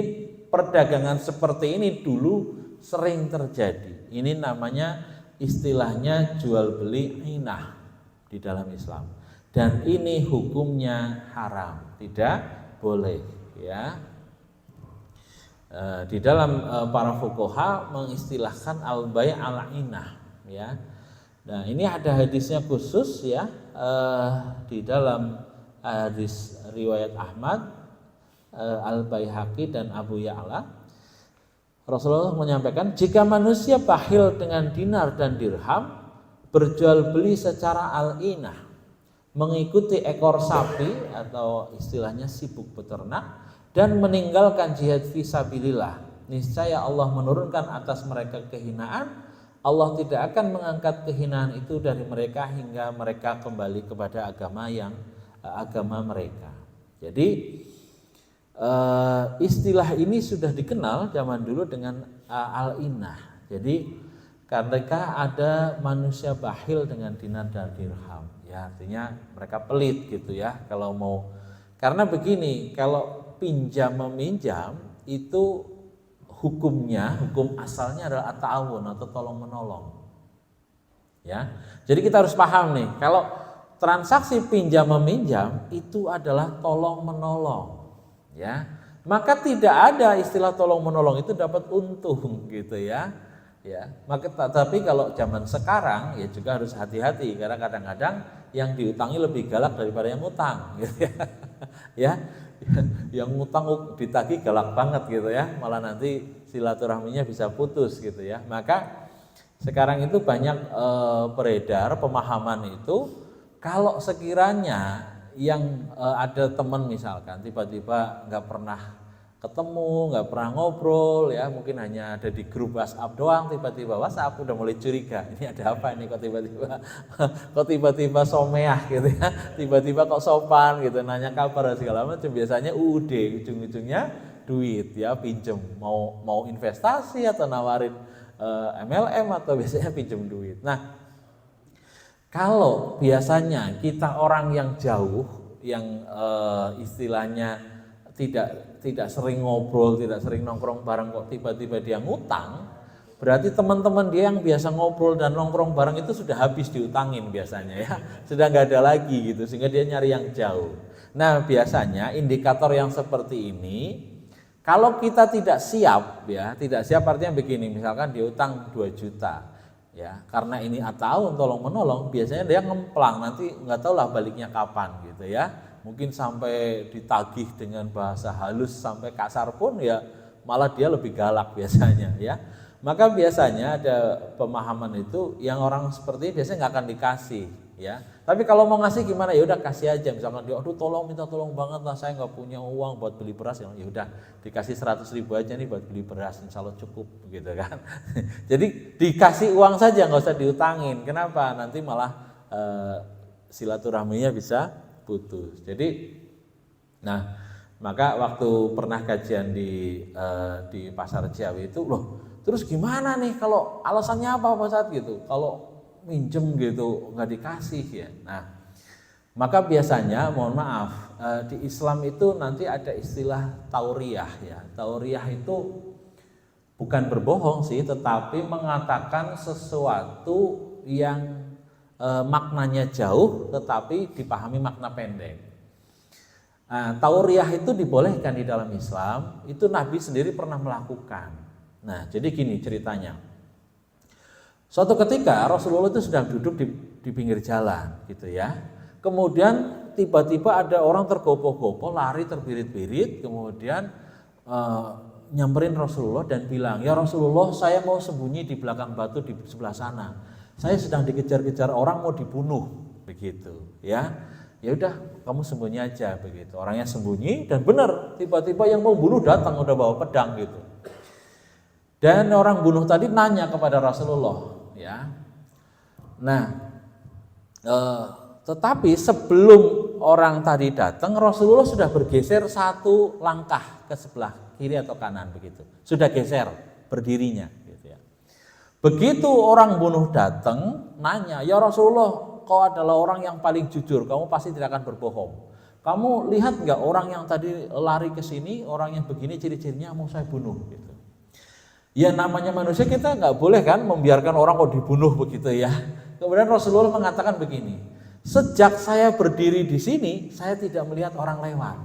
perdagangan seperti ini dulu sering terjadi. Ini namanya istilahnya jual beli inah di dalam Islam. Dan ini hukumnya haram, tidak boleh ya. Di dalam para fuqaha mengistilahkan al-bai' al-inah ya. Nah, ini ada hadisnya khusus ya, di dalam hadis riwayat Ahmad, Al-Baihaqi dan Abu Ya'la. Rasulullah menyampaikan, jika manusia bakhil dengan dinar dan dirham, berjual beli secara al-inah, mengikuti ekor sapi atau istilahnya sibuk beternak, dan meninggalkan jihad fisabilillah, niscaya Allah menurunkan atas mereka kehinaan. Allah tidak akan mengangkat kehinaan itu dari mereka hingga mereka kembali kepada agama mereka. Jadi istilah ini sudah dikenal zaman dulu dengan al-inah. Jadi ketika ada manusia bakhil dengan dinar dan dirham, ya artinya mereka pelit gitu ya kalau mau. Karena begini, kalau pinjam meminjam itu hukum asalnya adalah at-ta'awun atau tolong menolong. Ya. Jadi kita harus paham nih, kalau transaksi pinjam meminjam itu adalah tolong menolong. Ya. Maka tidak ada istilah tolong menolong itu dapat untung gitu ya. Ya. Maka tapi kalau zaman sekarang ya juga harus hati-hati, karena kadang-kadang yang diutangi lebih galak daripada yang utang gitu ya. Ya. Yang ngutang ditagih galak banget gitu ya, malah nanti silaturahminya bisa putus gitu ya. Maka sekarang itu banyak beredar pemahaman itu, kalau sekiranya yang ada teman misalkan tiba-tiba nggak pernah ketemu, nggak pernah ngobrol ya, mungkin hanya ada di grup WhatsApp doang, tiba-tiba WhatsApp udah mulai curiga, ini ada apa ini kok tiba-tiba someah gitu ya, tiba-tiba kok sopan gitu, nanya kabar segala macam, biasanya UUD, ujung-ujungnya duit ya, pinjem, mau investasi atau nawarin MLM atau biasanya pinjem duit. Nah, kalau biasanya kita orang yang jauh, yang istilahnya tidak sering ngobrol, tidak sering nongkrong bareng, kok tiba-tiba dia ngutang, berarti teman-teman dia yang biasa ngobrol dan nongkrong bareng itu sudah habis diutangin biasanya ya, sudah nggak ada lagi gitu, sehingga dia nyari yang jauh. Nah, biasanya indikator yang seperti ini, kalau kita tidak siap ya, tidak siap artinya begini, misalkan dia utang 2 juta ya, karena ini tahun tolong menolong, biasanya dia ngemplang, nanti nggak tahu lah baliknya kapan gitu ya. Mungkin sampai ditagih dengan bahasa halus sampai kasar pun ya, malah dia lebih galak biasanya ya. Maka biasanya ada pemahaman itu yang orang seperti ini biasanya nggak akan dikasih ya. Tapi kalau mau ngasih gimana, ya udah kasih aja. Misalkan dia, aduh minta tolong banget lah, saya nggak punya uang buat beli beras, ya udah dikasih 100.000 aja nih buat beli beras, insya Allah cukup gitu kan. Jadi dikasih uang saja, nggak usah diutangin. Kenapa? Nanti malah silaturahminya bisa putus. Jadi, nah maka waktu pernah kajian di Pasar Ciawi itu, loh terus gimana nih kalau alasannya apa Pak Ustadz gitu, kalau minjem gitu nggak dikasih ya. Nah maka biasanya mohon maaf, di Islam itu nanti ada istilah tauriyah ya. Tauriyah itu bukan berbohong sih, tetapi mengatakan sesuatu yang maknanya jauh tetapi dipahami makna pendek. Nah, tauriyah itu dibolehkan di dalam Islam, itu Nabi sendiri pernah melakukan. Nah, jadi gini ceritanya. Suatu ketika Rasulullah itu sedang duduk di pinggir jalan gitu ya. Kemudian tiba-tiba ada orang tergopoh-gopoh, lari terbirit-birit, kemudian nyamperin Rasulullah dan bilang, "Ya Rasulullah, saya mau sembunyi di belakang batu di sebelah sana. Saya sedang dikejar-kejar orang, mau dibunuh," begitu ya. Ya udah, kamu sembunyi aja begitu. Orangnya sembunyi dan benar, tiba-tiba yang mau bunuh datang udah bawa pedang gitu. Dan orang bunuh tadi nanya kepada Rasulullah ya. Nah, tetapi sebelum orang tadi datang, Rasulullah sudah bergeser 1 langkah ke sebelah kiri atau kanan begitu. Sudah geser berdirinya. Begitu orang bunuh datang, nanya, "Ya Rasulullah, kau adalah orang yang paling jujur, kamu pasti tidak akan berbohong. Kamu lihat nggak orang yang tadi lari ke sini, orang yang begini ciri-cirinya, mau saya bunuh?" Gitu. Ya namanya manusia, kita nggak boleh kan membiarkan orang kok dibunuh begitu ya. Kemudian Rasulullah mengatakan begini, "Sejak saya berdiri di sini, saya tidak melihat orang lewat."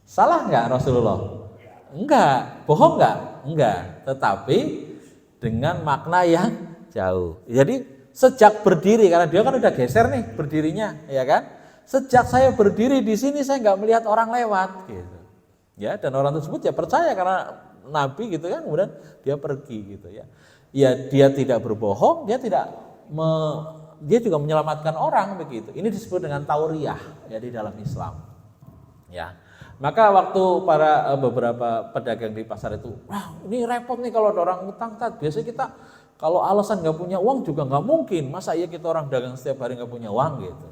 Salah nggak Rasulullah? Enggak. Bohong nggak? Enggak. Tetapi dengan makna yang jauh. Jadi sejak berdiri, karena dia kan udah geser nih berdirinya, ya kan? Sejak saya berdiri di sini saya nggak melihat orang lewat, gitu. Ya, dan orang tersebut ya percaya karena Nabi gitu kan, kemudian dia pergi gitu ya. Ya dia tidak berbohong, dia dia juga menyelamatkan orang begitu. Ini disebut dengan tauriyah ya di dalam Islam. Ya. Maka waktu para beberapa pedagang di pasar itu, wah ini repot nih kalau ada orang utang, biasanya kita kalau alasan nggak punya uang juga nggak mungkin, masa iya kita orang dagang setiap hari nggak punya uang gitu.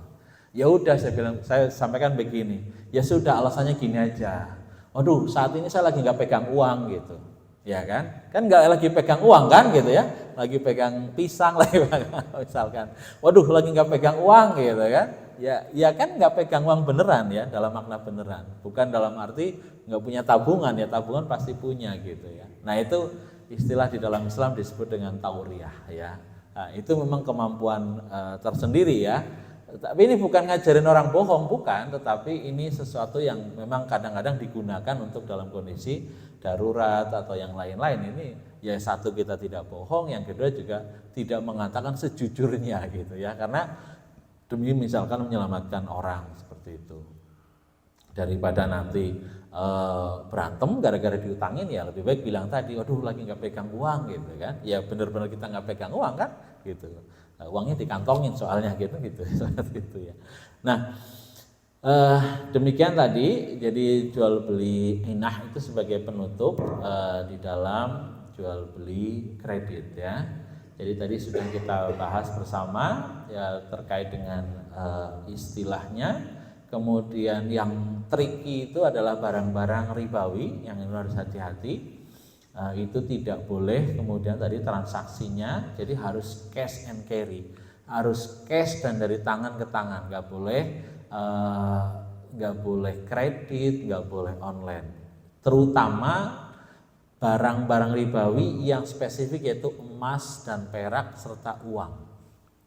Ya udah saya sampaikan begini, ya sudah alasannya gini aja, waduh saat ini saya lagi nggak pegang uang gitu, ya kan nggak lagi pegang uang kan gitu ya, lagi pegang pisang lagi misalkan, waduh lagi nggak pegang uang gitu kan. Ya kan nggak pegang uang beneran ya, dalam makna beneran, bukan dalam arti nggak punya tabungan, ya tabungan pasti punya gitu ya. Nah itu istilah di dalam Islam disebut dengan tauriyah ya. Nah, itu memang kemampuan tersendiri ya. Tapi ini bukan ngajarin orang bohong, bukan, tetapi ini sesuatu yang memang kadang-kadang digunakan untuk dalam kondisi darurat atau yang lain-lain. Ini ya satu, kita tidak bohong, yang kedua juga tidak mengatakan sejujurnya gitu ya, karena demi misalkan menyelamatkan orang seperti itu, daripada nanti berantem gara-gara diutangin, ya lebih baik bilang tadi, waduh lagi nggak pegang uang gitu kan, ya benar-benar kita nggak pegang uang kan gitu, uangnya dikantongin soalnya gitu seperti itu ya. Nah Demikian tadi, jadi jual beli inah itu sebagai penutup di dalam jual beli kredit ya. Jadi tadi sudah kita bahas bersama ya terkait dengan istilahnya. Kemudian yang tricky itu adalah barang-barang ribawi yang harus hati-hati. Itu tidak boleh kemudian tadi transaksinya, jadi harus cash and carry, harus cash dan dari tangan ke tangan, nggak boleh kredit, nggak boleh online. Terutama barang-barang ribawi yang spesifik yaitu emas dan perak serta uang,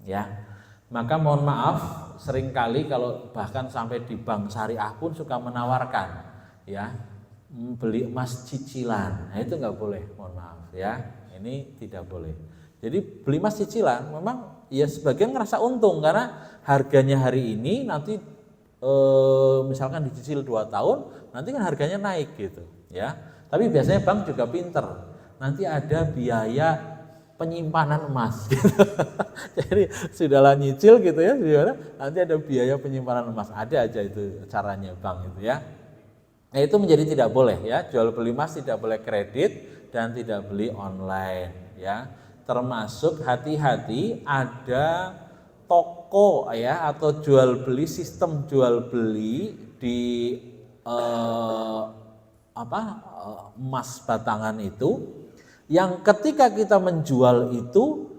ya. Maka mohon maaf, seringkali kalau bahkan sampai di bank syariah pun suka menawarkan, ya, beli emas cicilan. Nah itu nggak boleh, mohon maaf ya, ini tidak boleh. Jadi beli emas cicilan memang ya sebagian ngerasa untung karena harganya hari ini nanti misalkan dicicil 2 tahun, nanti kan harganya naik gitu, ya. Tapi biasanya bank juga pinter, nanti ada biaya penyimpanan emas gitu. Jadi sudahlah nyicil gitu ya, nanti ada biaya penyimpanan emas, ada aja itu caranya bank itu ya. Nah itu menjadi tidak boleh ya, jual beli emas tidak boleh kredit dan tidak beli online ya. Termasuk hati-hati ada toko ya atau jual beli, sistem jual beli di emas batangan itu yang ketika kita menjual itu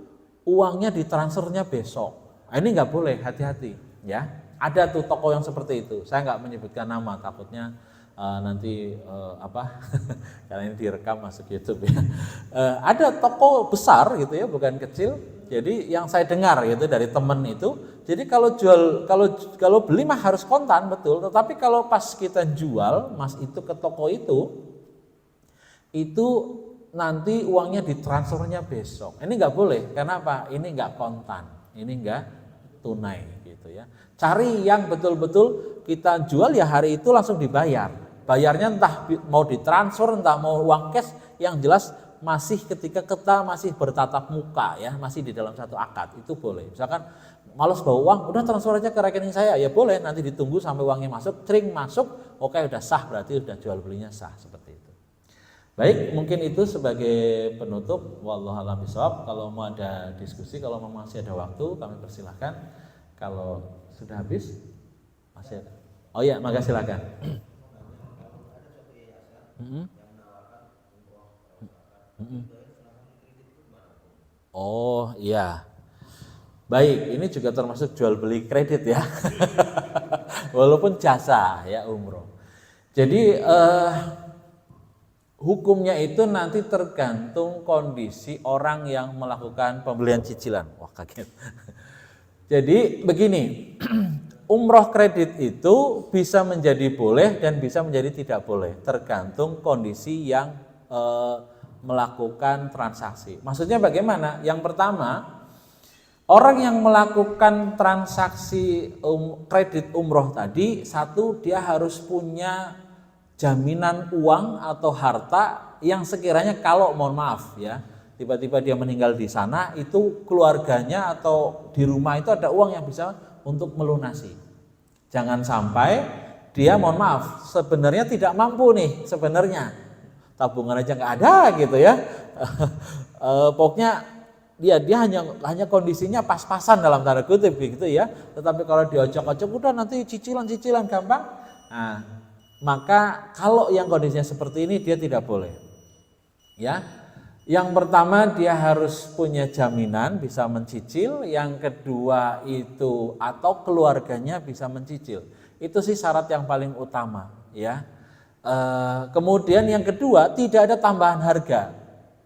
uangnya ditransfernya besok. Nah, ini nggak boleh, hati-hati ya. Ada tuh toko yang seperti itu. Saya nggak menyebutkan nama, takutnya nanti karena ini direkam masuk YouTube ya. Ada toko besar gitu ya, bukan kecil. Jadi yang saya dengar gitu dari temen itu, jadi kalau beli mah harus kontan betul, tetapi kalau pas kita jual mas itu ke toko itu nanti uangnya ditransfernya besok. Ini nggak boleh, karena apa? Ini nggak kontan, ini nggak tunai gitu ya. Cari yang betul-betul kita jual ya hari itu langsung dibayar. Bayarnya entah mau ditransfer, entah mau uang cash, yang jelas masih ketika kita masih bertatap muka ya, masih di dalam satu akad, itu boleh. Misalkan malas bawa uang, udah transfer aja ke rekening saya, ya boleh, nanti ditunggu sampai uangnya masuk, cering masuk, oke udah sah, berarti udah jual belinya sah, seperti itu. Baik, mungkin itu sebagai penutup. Wallahu a'lam bishawab. Kalau mau ada diskusi, kalau masih ada waktu, kami persilahkan. Kalau sudah habis, masih ada. Oh ya, maka silakan. Oh iya. Baik, ini juga termasuk jual beli kredit ya. Walaupun jasa ya umroh. Jadi hukumnya itu nanti tergantung kondisi orang yang melakukan pembelian cicilan. Wah kaget. Jadi begini, umroh kredit itu bisa menjadi boleh dan bisa menjadi tidak boleh, tergantung kondisi yang melakukan transaksi. Maksudnya bagaimana? Yang pertama, orang yang melakukan transaksi kredit umroh tadi, satu dia harus punya jaminan uang atau harta yang sekiranya kalau mohon maaf ya tiba-tiba dia meninggal di sana, itu keluarganya atau di rumah itu ada uang yang bisa untuk melunasi. Jangan sampai dia mohon maaf sebenarnya tidak mampu nih, sebenarnya tabungan aja nggak ada gitu ya. Pokoknya dia hanya kondisinya pas-pasan dalam tanda kutip gitu ya. Tetapi kalau diocok-ocok udah nanti cicilan gampang. Nah, maka kalau yang kondisinya seperti ini dia tidak boleh. Ya. Yang pertama dia harus punya jaminan bisa mencicil, yang kedua itu atau keluarganya bisa mencicil. Itu sih syarat yang paling utama, ya. Kemudian yang kedua tidak ada tambahan harga.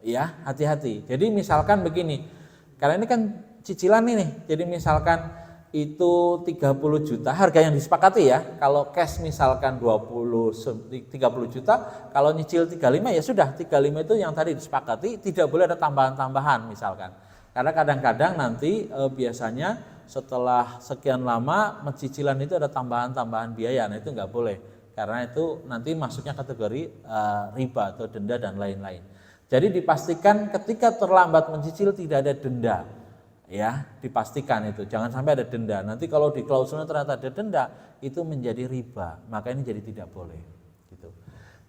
Ya, hati-hati. Jadi misalkan begini. Karena ini kan cicilan ini. Jadi misalkan itu 30 juta harga yang disepakati ya. Kalau cash misalkan 30 juta, kalau nyicil 35 ya sudah 35 itu yang tadi disepakati, tidak boleh ada tambahan-tambahan misalkan. Karena kadang-kadang nanti biasanya setelah sekian lama cicilan itu ada tambahan-tambahan biaya. Nah itu enggak boleh. Karena itu nanti masuknya kategori riba atau denda dan lain-lain. Jadi dipastikan ketika terlambat mencicil tidak ada denda. ya, dipastikan itu. Jangan sampai ada denda. Nanti kalau di klausulnya ternyata ada denda, itu menjadi riba. Maka ini jadi tidak boleh. Gitu.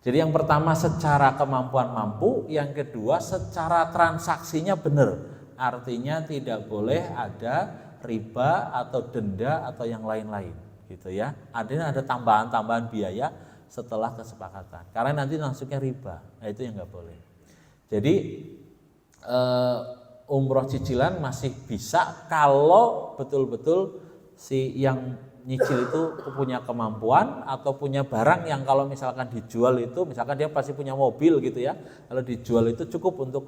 Jadi yang pertama secara kemampuan mampu, yang kedua secara transaksinya benar. Artinya tidak boleh ada riba atau denda atau yang lain-lain, gitu ya. Artinya ada tambahan-tambahan biaya setelah kesepakatan. Karena nanti langsungnya riba. Nah, itu yang nggak boleh. Jadi umroh cicilan masih bisa kalau betul-betul si yang nyicil itu punya kemampuan atau punya barang yang kalau misalkan dijual itu, misalkan dia pasti punya mobil gitu ya, kalau dijual itu cukup untuk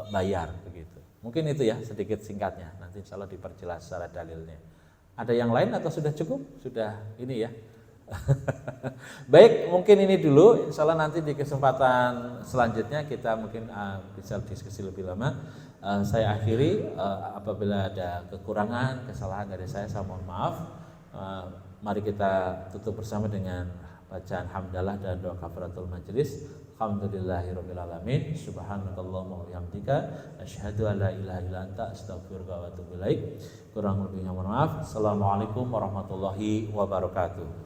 bayar begitu. Mungkin itu ya sedikit singkatnya, nanti insya Allah diperjelas secara dalilnya. Ada yang lain atau sudah cukup? Sudah ini ya. Baik, mungkin ini dulu. Insya Allah nanti di kesempatan selanjutnya kita mungkin bisa diskusi lebih lama. Saya akhiri, apabila ada kekurangan, kesalahan dari saya mohon maaf. Mari kita tutup bersama dengan bacaan hamdalah dan doa kafaratul majelis. Alhamdulillahirabbil alamin. Subhanakallahumma wa bihamdika asyhadu an la ilaha illa anta astaghfiruka wa atubu ilaik. Kurang lebihnya mohon maaf. Assalamualaikum warahmatullahi wabarakatuh.